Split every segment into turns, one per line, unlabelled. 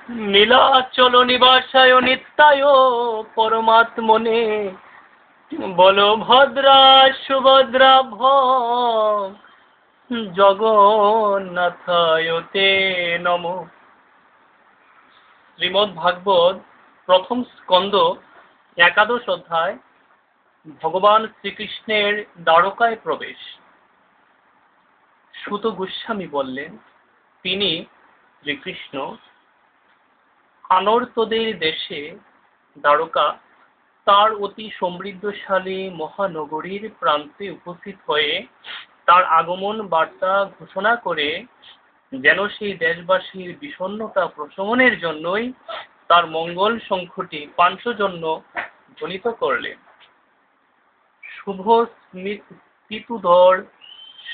নীলাচল নিবাসায় নিত্যায় পরমাত্মনে বলভদ্রা সুভদ্রা জগন্নাথায় তে নমঃ। শ্রীমদ্ ভাগবত প্রথম স্কন্দ একাদশ অধ্যায় ভগবান শ্রীকৃষ্ণের দ্বারকায় প্রবেশ। সুত গোস্বামী বললেন, তিনি শ্রীকৃষ্ণ আনর্তদের দেশে দ্বারকা তার অতি সমৃদ্ধশালী মহানগরীর প্রান্তে উপস্থিত হয়ে তার আগমন বার্তা ঘোষণা করে যেন সেই দেশবাসীর বিষণ্ণতা প্রশমনের জন্যই তার মঙ্গল শঙ্খটি পাঞ্চজন্য ধ্বনিত করলেন। শুভ স্মিতধর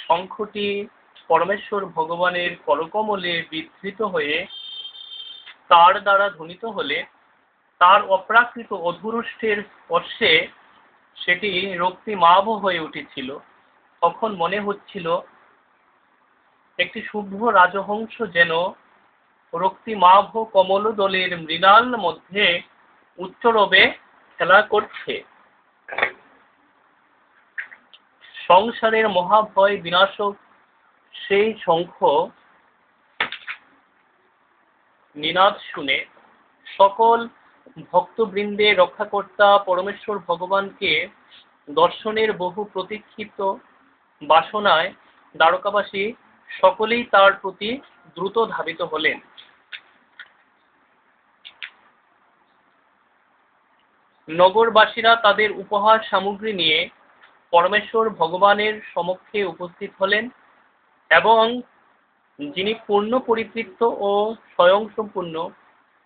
শঙ্খটি পরমেশ্বর ভগবানের করকমলে বিধৃত হয়ে তার দ্বারা ধ্বনিত হলে তার অপ্রাকৃত অধুরুষ্টের স্পর্শে সেটি রক্তিমাভ হয়ে উঠেছিল। তখন মনে হচ্ছিল একটি শুভ্র রাজহংস যেন রক্তিমাভ কমলদলের মৃণাল মধ্যে উচ্চরবে খেলা করছে। সংসারের মহাভয় বিনাশক সেই শঙ্খ নিনাদ শুনে সকল ভক্তবৃন্দের রক্ষাকর্তা পরমেশ্বর ভগবানকে দর্শনের বহু প্রতীক্ষিত বাসনায় দ্বারকাবাসী সকলেই তার প্রতি দ্রুত ধাবিত হলেন। নগরবাসীরা তাদের উপহার সামগ্রী নিয়ে পরমেশ্বর ভগবানের সমক্ষে উপস্থিত হলেন এবং যিনি পূর্ণ পরিতৃপ্ত ও স্বয়ংসম্পূর্ণ,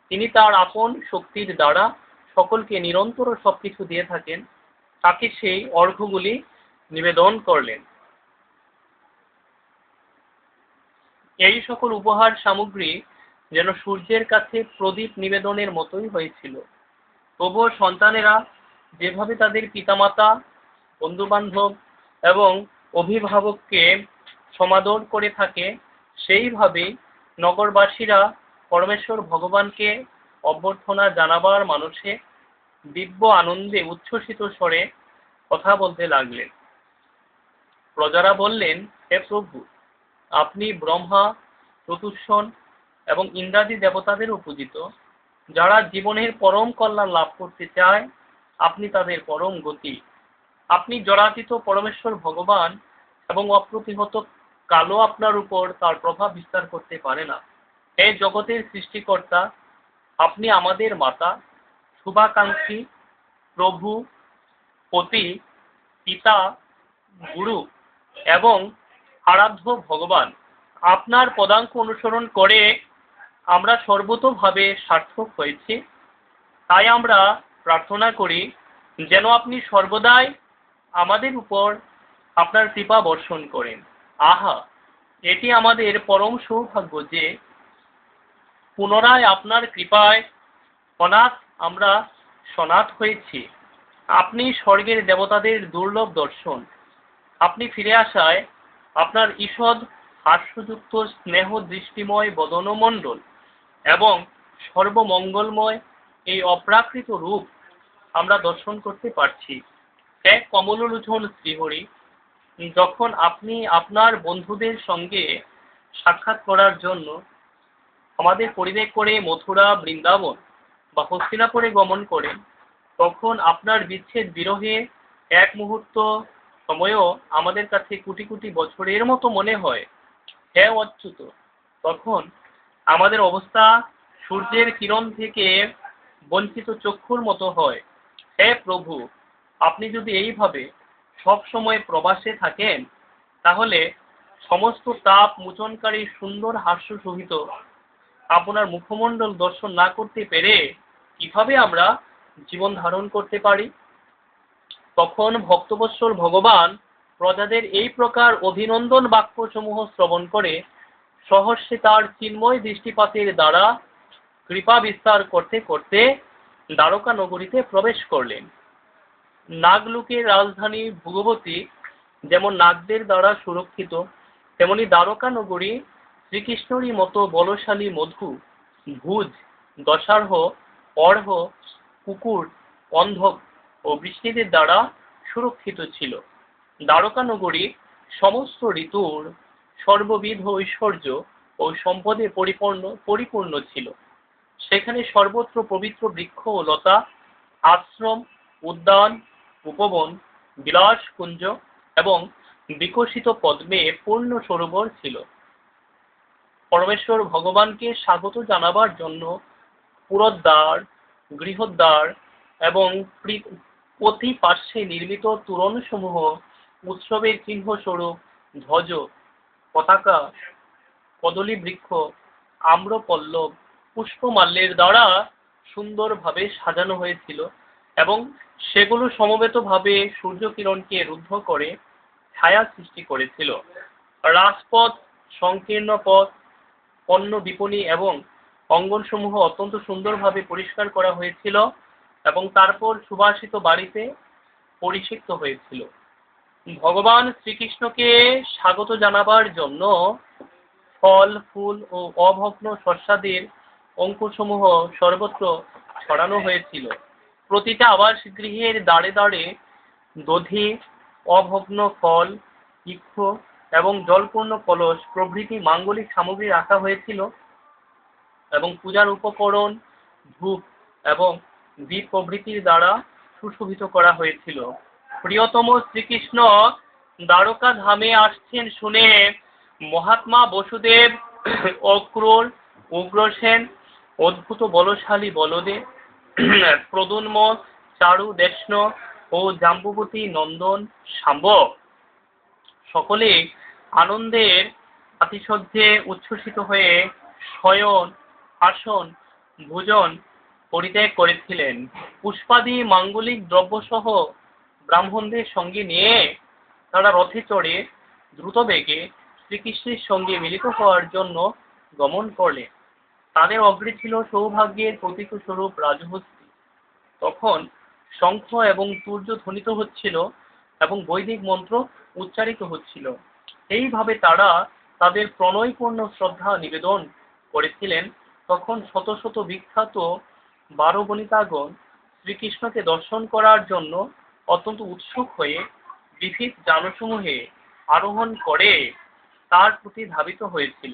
তিনি তার আপন শক্তির দ্বারা সকলকে নিরন্তর সবকিছু দিয়ে থাকেন, তাকে সেই অর্ঘ্যগুলি নিবেদন করলেন। এই সকল উপহার সামগ্রী যেন সূর্যের কাছে প্রদীপ নিবেদনের মতোই হয়েছিল। তবুও সন্তানেরা যেভাবে তাদের পিতামাতা, বন্ধু-বান্ধব এবং অভিভাবককে সমাদর করে থাকে, সেইভাবেই নগরবাসীরা পরমেশ্বর ভগবানকে অভ্যর্থনা জানাবার মানসে দিব্য আনন্দে উচ্ছ্বসিত স্বরে কথা বলতে লাগলেন। প্রজারা বললেন, হে প্রভু, আপনি ব্রহ্মা, চতুষ্ষণ এবং ইন্দ্রাদি দেবতাদেরও পূজিত। যারা জীবনের পরম কল্যাণ লাভ করতে চায়, আপনি তাদের পরম গতি। আপনি জরাতীত পরমেশ্বর ভগবান এবং অপ্রতিহত কালও আপনার উপর তার প্রভাব বিস্তার করতে পারে না। হে জগতের সৃষ্টিকর্তা, আপনি আমাদের মাতা, শুভাকাঙ্ক্ষী, প্রভু, পতি, পিতা, গুরু এবং আরাধ্য ভগবান। আপনার পদাঙ্ক অনুসরণ করে আমরা সর্বতোভাবে সার্থক হয়েছি। তাই আমরা প্রার্থনা করি যেন আপনি সর্বদাই আমাদের উপর আপনার কৃপা বর্ষণ করেন। আহা, এটি আমাদের পরম সৌভাগ্য যে পুনরায় আপনার কৃপায় অনাথ আমরা সনাথ হয়েছি। আপনি স্বর্গের দেবতাদের দুর্লভ দর্শন। আপনি ফিরে আসায় আপনার ঈষৎ হাস্যযুক্ত স্নেহ দৃষ্টিময় বদনমণ্ডল এবং সর্বমঙ্গলময় এই অপ্রাকৃত রূপ আমরা দর্শন করতে পারছি। এক কমললোচন শ্রীহরি, যখন আপনি আপনার বন্ধুদের সঙ্গে সাক্ষাৎ করার জন্য আমাদের পরিত্যাগ করে মথুরা, বৃন্দাবন বা হস্তিনাপুরে গমন করেন, তখন আপনার বিচ্ছেদ বিরহে এক মুহূর্ত সময়ও আমাদের কাছে কোটি কোটি বছরের মতো মনে হয়। হে অচ্যুত, তখন আমাদের অবস্থা সূর্যের কিরণ থেকে বঞ্চিত চক্ষুর মতো হয়। হে প্রভু, আপনি যদি এইভাবে সব সময় প্রবাসে থাকেন, তাহলে সমস্ত তাপ মোচনকারী সুন্দর হাস্য সহিত আপনার মুখমণ্ডল দর্শন না করতে পেরে কিভাবে আমরা জীবন ধারণ করতে পারি? তখন ভক্তবৎসল ভগবান প্রজাদের এই প্রকার অভিনন্দন বাক্যসমূহ শ্রবণ করে সহস্যে তার চিন্ময় দৃষ্টিপাতের দ্বারা কৃপা বিস্তার করতে করতে দ্বারকা নগরীতে প্রবেশ করলেন। নাগলোকের রাজধানী ভোগবতী যেমন নাগদের দ্বারা সুরক্ষিত, তেমনি দ্বারকা নগরী শ্রীকৃষ্ণেরই মতো বলশালী মধু, ভুজ দশার্হ, অর্হ, কুকুর, অন্ধক ও বৃষ্টিদের দ্বারা সুরক্ষিত ছিল। দ্বারকা নগরী সমস্ত ঋতুর সর্ববিধ ঐশ্বর্য ও সম্পদে পরিপূর্ণ ছিল। সেখানে সর্বত্র পবিত্র বৃক্ষ ও লতা, আশ্রম, উদ্যান, উপবন, বিলাসকুঞ্জ এবং বিকশিত পদ্মে পূর্ণ সরোবর ছিল। পরমেশ্বর ভগবানকে স্বাগত জানাবার জন্য পুরদ্বার, গৃহদ্বার এবং প্রতি পার্শ্বে নির্মিত তোরণসমূহ উৎসবের চিহ্ন স্বরূপ ধ্বজ, পতাকা, কদলী বৃক্ষ, আম্রপল্লব, পুষ্পমাল্যের দ্বারা সুন্দরভাবে সাজানো হয়েছিল এবং সেগুলো সমবেতভাবে সূর্যকিরণকে রুদ্ধ করে ছায়া সৃষ্টি করেছিল। রাজপথ, সংকীর্ণ পথ, পণ্য বিপণী এবং অঙ্গনসমূহ অত্যন্ত সুন্দরভাবে পরিষ্কার করা হয়েছিল এবং তারপর সুবাসিত বাড়িতে পরিষিক্ত হয়েছিল। ভগবান শ্রীকৃষ্ণকে স্বাগত জানাবার জন্য ফল, ফুল ও অভগ্ন শস্যাদির অঙ্কুরসমূহ সর্বত্র ছড়ানো হয়েছিল। প্রতিটা আবাস গৃহের দ্বারে দ্বারে দধি, অভগ্ন ফল, বৃক্ষ এবং জলপূর্ণ কলস প্রভৃতি মাঙ্গলিক সামগ্রী রাখা হয়েছিল এবং পূজার উপকরণ, ধূপ এবং দীপ প্রভৃতির দ্বারা সুশোভিত করা হয়েছিল। প্রিয়তম শ্রীকৃষ্ণ দ্বারকা ধামে আসছেন শুনে মহাত্মা বসুদেব, অক্রূর, উগ্রসেন, অদ্ভুত বলশালী বলদেব, প্রদ্যুম্ন, চারু, দেষ্ণ ও জাম্বুবতী নন্দন, শাম্ব সকলে আনন্দের আতিশয্যে উচ্ছ্বসিত হয়ে শয়ন, আসন, ভোজন পরিত্যাগ করেছিলেন। পুষ্পাদি মাঙ্গলিক দ্রব্যসহ ব্রাহ্মণদের সঙ্গে নিয়ে তারা রথে চড়ে দ্রুত বেগে শ্রীকৃষ্ণের সঙ্গে মিলিত হওয়ার জন্য গমন করলেন। তাদের অগ্রে ছিল সৌভাগ্যের প্রতীক স্বরূপ রাজহস্তি। তখন শঙ্খ এবং তুর্য ধ্বনিত হচ্ছিল এবং বৈদিক মন্ত্র উচ্চারিত হচ্ছিল। এইভাবে তারা তাদের প্রণয়পূর্ণ শ্রদ্ধা নিবেদন করেছিলেন। তখন শত শত বিখ্যাত 12 বনিতাগণ শ্রীকৃষ্ণকে দর্শন করার জন্য অত্যন্ত উৎসুক হয়ে বিবিধ যানসমূহে আরোহণ করে তার প্রতি ধাবিত হয়েছিল।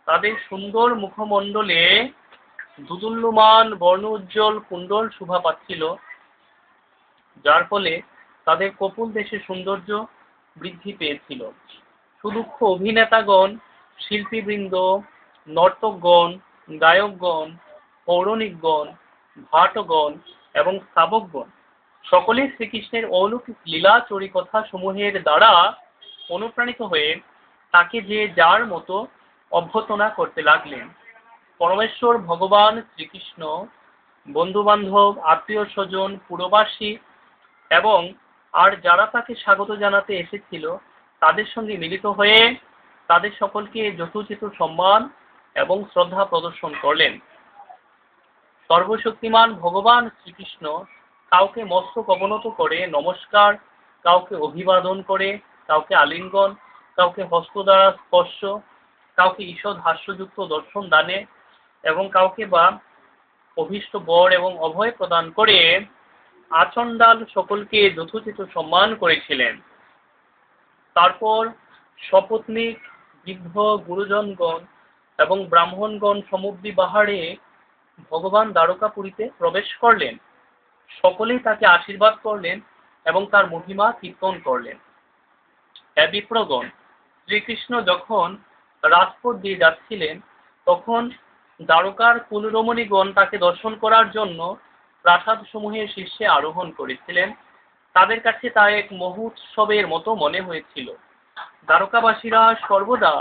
তাদের সুন্দর মুখমণ্ডলে দুদুল্যমান বর্ণ উজ্জ্বল কুণ্ডল শোভা পাচ্ছিল, যার ফলে তাদের কপুল দেশে সৌন্দর্য বৃদ্ধি পেয়েছিল। সুদক্ষ অভিনেতাগণ, শিল্পীবৃন্দ, নর্তকগণ, গায়কগণ, পৌরাণিকগণ, ভাটগণ এবং স্তবকগণ সকলে শ্রীকৃষ্ণের অলৌকিক লীলা চরিকথা সমূহের দ্বারা অনুপ্রাণিত হয়ে তাকে যে যার মতো অভ্যর্থনা করতে লাগলেন। পরমেশ্বর ভগবান শ্রীকৃষ্ণ বন্ধু বান্ধব, আত্মীয় স্বজন, পুরবাসী এবং আর যারা তাকে স্বাগত জানাতে এসেছিল তাদের সঙ্গে মিলিত হয়ে তাদের সকলকে যথোচিত সম্মান এবং শ্রদ্ধা প্রদর্শন করলেন। সর্বশক্তিমান ভগবান শ্রীকৃষ্ণ কাউকে মস্তক অবনত করে নমস্কার, কাউকে অভিবাদন করে, কাউকে আলিঙ্গন, কাউকে হস্ত দ্বারা স্পর্শ, কাউকে ঈষৎ হাস্যযুক্ত দর্শন দানে এবং কাউকে বা অভীষ্ট বর এবং অভয় প্রদান করে আচণ্ডাল সকলকে যথোচিত সম্মান করেছিলেন। তারপর সপত্নীক, বৃদ্ধ, গুরুজনগণ এবং ব্রাহ্মণগণ সমুদ্রিবাহারে ভগবান দ্বারকাপুরীতে প্রবেশ করলেন। সকলেই তাকে আশীর্বাদ করলেন এবং তার মহিমা কীর্তন করলেন। হে বিপ্রগণ, শ্রীকৃষ্ণ যখন রাজপথ দিয়ে যাচ্ছিলেন তখন দ্বারকার কুলরমণীগণ তাকে দর্শন করার জন্য প্রাসাদ সমূহের শীর্ষে আরোহণ করেছিলেন। তাদের কাছে তা এক মহোৎসবের মতো মনে হয়েছিল। দ্বারকাবাসীরা সর্বদা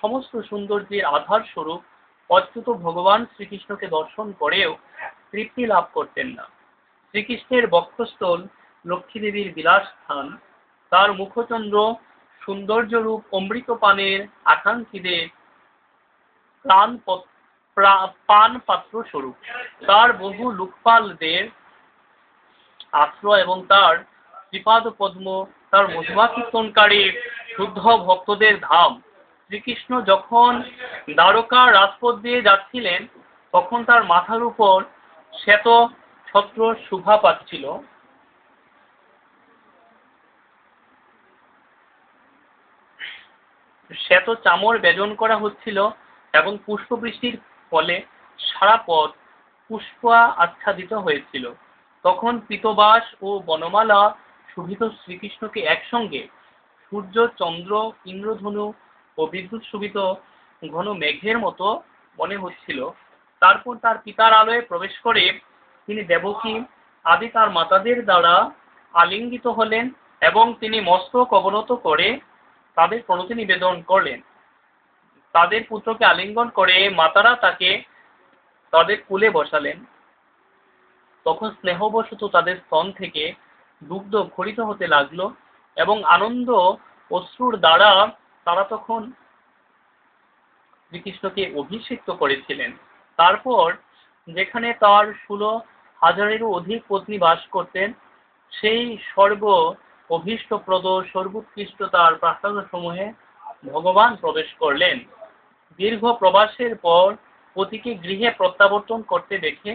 সমস্ত সৌন্দর্যের আধার স্বরূপ অচ্যুত ভগবান শ্রীকৃষ্ণকে দর্শন করেও তৃপ্তি লাভ করতেন না। শ্রীকৃষ্ণের বক্ষস্থল লক্ষ্মী দেবীর বিলাস স্থান, তার মুখচন্দ্র সৌন্দর্যরূপ অমৃত পানের আকাঙ্ক্ষীদের পান পাত্র স্বরূপ, তার বহু লোকপালদের আশ্রয় এবং তার শ্রীপাদ পদ্ম তার মহিমা কীর্তনকারী শুদ্ধ ভক্তদের ধাম। শ্রীকৃষ্ণ যখন দ্বারকা রাজপথ দিয়ে যাচ্ছিলেন তখন তার মাথার উপর শ্বেত ছত্র শোভা পাচ্ছিল। শ্বেত চামর বেদন করা হচ্ছিল এবং পুষ্পবৃষ্টির ফলে সারা পথ পুষ্প আচ্ছাদিত হয়েছিল। তখন পীতবাস ও বনমালা শোভিত শ্রীকৃষ্ণকে একসঙ্গে সূর্য, চন্দ্র, ইন্দ্রধনু ও বিদ্যুৎ শোভিত ঘন মেঘের মতো মনে হচ্ছিল। তারপর তার পিতার আলয়ে প্রবেশ করে তিনি দেবকী আদি তার মাতাদের দ্বারা আলিঙ্গিত হলেন এবং তিনি মস্তক অবনত করে তাদের প্রণতি নিবেদন করলেন। তাদের পুত্রকে আলিঙ্গন করে মাতারা তাকে তাদের কোলে বসালেন। তখন স্নেহবশত তাদের স্তন থেকে দুগ্ধ ক্ষরিত হতে লাগলো এবং আনন্দ অশ্রুর দ্বারা তারা তখন শ্রীকৃষ্ণকে অভিষিক্ত করেছিলেন। তারপর যেখানে তার 16,000-এরও অধিক পত্নী বাস করতেন, সেই সর্ব অভীষ্টপ্রদ সর্বোৎকৃষ্ট তার প্রাসাদসমূহে ভগবান প্রবেশ করলেন। দীর্ঘ প্রবাসের পর পতিকে গৃহে প্রত্যাবর্তন করতে দেখে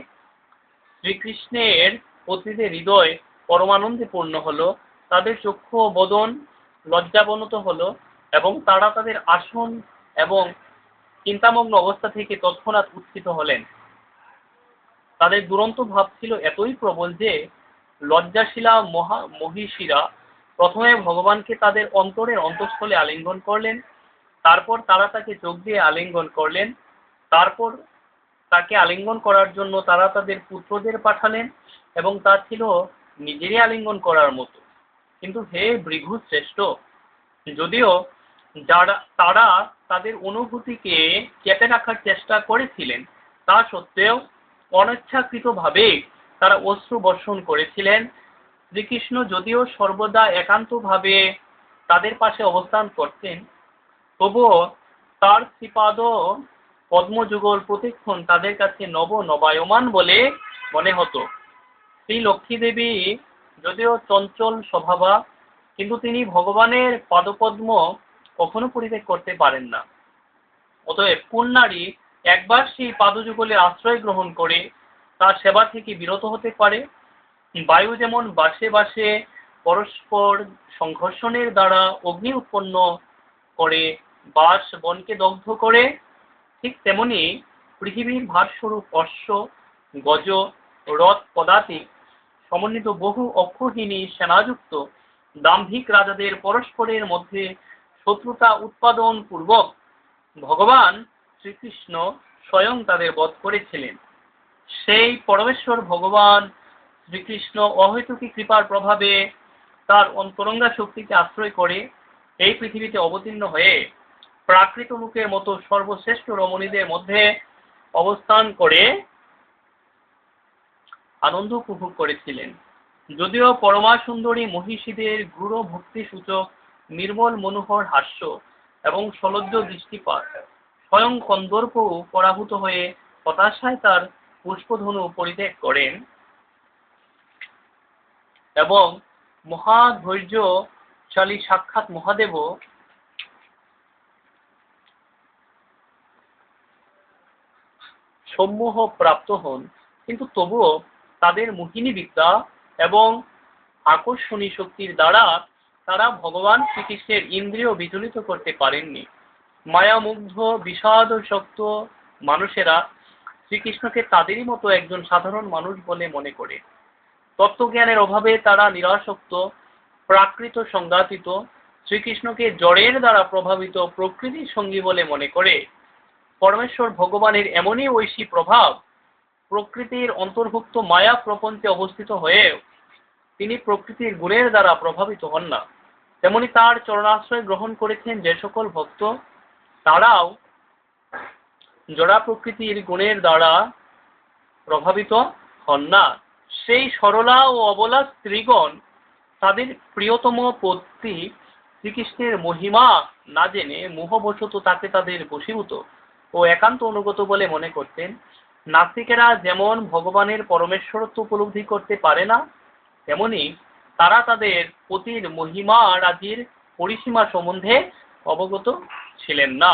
শ্রীকৃষ্ণের পত্নীদের হৃদয় পরমানন্দে পূর্ণ হলো, তাদের চক্ষু ও বদন লজ্জাবনত হলো এবং তারা তাদের আসন এবং চিন্তামগ্ন অবস্থা থেকে তৎক্ষণাৎ উত্থিত হলেন। তাদের দুরন্ত ভাব ছিল এতই প্রবল যে লজ্জাশীলা মহিষীরা প্রথমে ভগবানকে তাদের অন্তরের অন্তঃস্থলে আলিঙ্গন করলেন, তারপর তারা তাকে চোখ দিয়ে আলিঙ্গন করলেন, তারপর তাকে আলিঙ্গন করার জন্য তারা তাদের পুত্রদের পাঠালেন এবং তা ছিল নিজেরই আলিঙ্গন করার মতো। কিন্তু হে ভৃগু শ্রেষ্ঠ, যদিও তারা তাদের অনুভূতিকে চেপে রাখার চেষ্টা করেছিলেন, তা সত্ত্বেও অনিচ্ছাকৃতভাবে তারা অশ্রু বর্ষণ করেছিলেন। শ্রীকৃষ্ণ যদিও সর্বদা একান্তভাবে তাদের পাশে অবস্থান করতেন, তবুও তার শ্রীপাদ পদ্মযুগল প্রতিক্ষণ তাদের কাছে নবায়মান বলে মনে হতো। শ্রী লক্ষ্মী দেবী যদিও চঞ্চল স্বভাবা, কিন্তু তিনি ভগবানের পাদপদ্ম কখনো পরিত্যাগ করতে পারেন না। অতএব কোন নারী একবার সেই পাদযুগলের আশ্রয় গ্রহণ করে তার সেবা থেকে বিরত হতে পারে? বায়ু যেমন বাসে বাসে পরস্পর সংঘর্ষণের দ্বারা অগ্নি উৎপন্ন করে বাস বনকে দগ্ধ করে, ঠিক তেমনি পৃথিবীর ভারস্বরূপ অশ্ব, গজ, রথ পদাতিক সমন্বিত বহু অক্ষৌহিণী সেনাযুক্ত দাম্ভিক রাজাদের পরস্পরের মধ্যে শত্রুতা উৎপাদন পূর্বক ভগবান শ্রীকৃষ্ণ স্বয়ং তাদের বধ করেছিলেন। সেই পরমেশ্বর ভগবান শ্রীকৃষ্ণ অহৈতুকী কৃপার প্রভাবে তার অন্তরঙ্গা শক্তিকে আশ্রয় করে এই পৃথিবীতে অবতীর্ণ হয়ে প্রাকৃত লোকের মতো সর্বশ্রেষ্ঠ রমণীদের মধ্যে অবস্থান করে আনন্দ উপভোগ করেছিলেন। যদিও পরমা সুন্দরী মহিষীদের গূঢ় ভক্তি সূচক নির্মল মনোহর হাস্য এবং সলজ্জ দৃষ্টিপাত স্বয়ং কন্দর্প পরাভূত হয়ে হতাশায় তার পুষ্পধনু পরিত্যাগ করেন এবং মহাধৈর্যশালী সাক্ষাৎ মহাদেবও সম্মোহ প্রাপ্ত হন, কিন্তু তবুও তাদের মোহিনী বিদ্যা এবং আকর্ষণী শক্তির দ্বারা তারা ভগবান শ্রীকৃষ্ণের ইন্দ্রিয় বিচলিত করতে পারেননি। মায়ামুগ্ধ বিষাদসক্ত মানুষেরা শ্রীকৃষ্ণকে তাদেরই মতো একজন সাধারণ মানুষ বলে মনে করে। তত্ত্বজ্ঞানের অভাবে তারা নিরাসক্ত, প্রাকৃত সংঘাতিত শ্রীকৃষ্ণকে জড়ের দ্বারা প্রভাবিত প্রকৃতির সঙ্গী বলে মনে করে। পরমেশ্বর ভগবানের এমনই ঐশী প্রভাব প্রকৃতির অন্তর্ভুক্ত মায়া প্রপঞ্চে অবস্থিত হয়েও তিনি প্রকৃতির গুণের দ্বারা প্রভাবিত হন না। তেমনি তার চরণাশ্রয় গ্রহণ করেছেন যে সকল ভক্ত, তারাও জড়া প্রকৃতির গুণের দ্বারা প্রভাবিত হন না। সেই সরলা ও অবলা স্ত্রীগণ তাদের প্রিয়তম পতি শ্রীকৃষ্ণের মহিমা না জেনে মোহবশত তাকে তাদের বশীভূত ও একান্ত অনুগত বলে মনে করতেন। নাস্তিকেরা যেমন ভগবানের পরমেশ্বরত্ব উপলব্ধি করতে পারে না, তেমনি তারা তাদের পতির মহিমা রাজির পরিসীমা সম্বন্ধে অবগত ছিলেন না।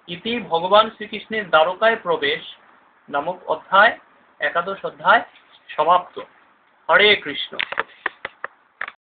ইতি ভগবান শ্রীকৃষ্ণের দ্বারকায় প্রবেশ নামক অধ্যায়, একাদশ অধ্যায় সমাপ্ত। হরে কৃষ্ণ।